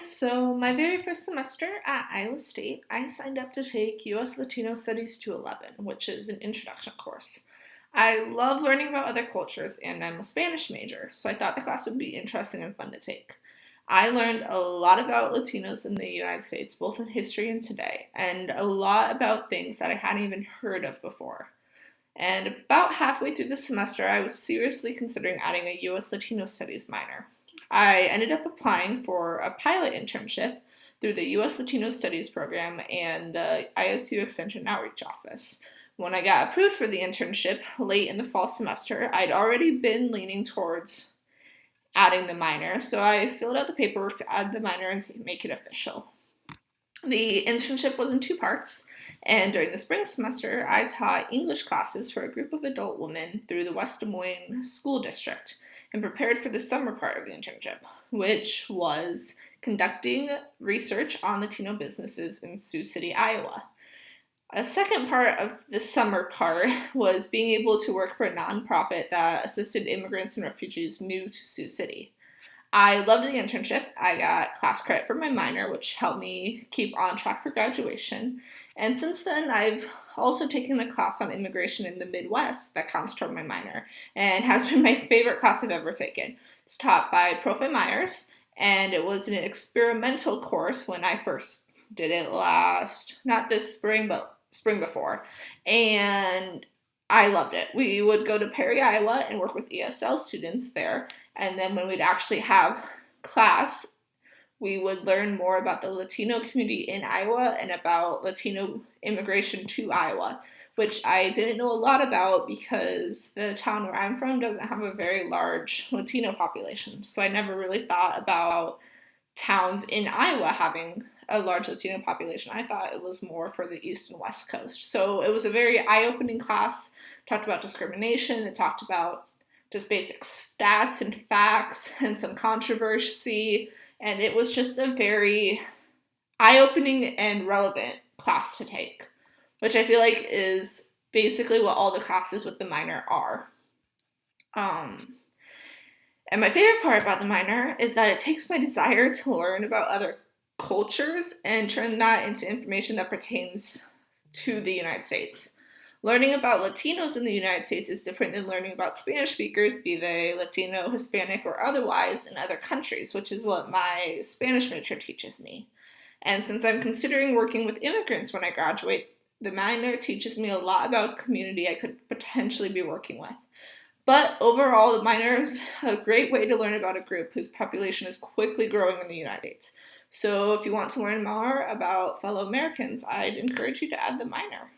So my very first semester at Iowa State, I signed up to take US Latino Studies 211, which is an introduction course. I love learning about other cultures, and I'm a Spanish major, so I thought the class would be interesting and fun to take. I learned a lot about Latinos in the United States, both in history and today, and a lot about things that I hadn't even heard of before. And about halfway through the semester, I was seriously considering adding a US Latino Studies minor. I ended up applying for a pilot internship through the US Latino Studies program and the ISU Extension Outreach Office. When I got approved for the internship late in the fall semester, I'd already been leaning towards adding the minor, so I filled out the paperwork to add the minor and to make it official. The internship was in two parts, and during the spring semester, I taught English classes for a group of adult women through the West Des Moines School District and prepared for the summer part of the internship, which was conducting research on Latino businesses in Sioux City, Iowa. A second part of the summer part was being able to work for a nonprofit that assisted immigrants and refugees new to Sioux City. I loved the internship. I got class credit for my minor, which helped me keep on track for graduation. And since then, I've also taken a class on immigration in the Midwest that counts toward my minor and has been my favorite class I've ever taken. It's taught by Prof. Myers, and it was an experimental course when I first did it not this spring, but spring before. And I loved it. We would go to Perry, Iowa and work with ESL students there. And then when we'd actually have class, we would learn more about the Latino community in Iowa and about Latino immigration to Iowa, which I didn't know a lot about because the town where I'm from doesn't have a very large Latino population. So I never really thought about towns in Iowa having a large Latino population. I thought it was more for the East and West Coast. So it was a very eye-opening class. Talked about discrimination. It talked about just basic stats and facts and some controversy. And it was just a very eye-opening and relevant class to take, which I feel like is basically what all the classes with the minor are. And my favorite part about the minor is that it takes my desire to learn about other cultures and turn that into information that pertains to the United States. Learning about Latinos in the United States is different than learning about Spanish speakers, be they Latino, Hispanic, or otherwise, in other countries, which is what my Spanish major teaches me. And since I'm considering working with immigrants when I graduate, the minor teaches me a lot about community I could potentially be working with. But overall, the minor is a great way to learn about a group whose population is quickly growing in the United States. So if you want to learn more about fellow Americans, I'd encourage you to add the minor.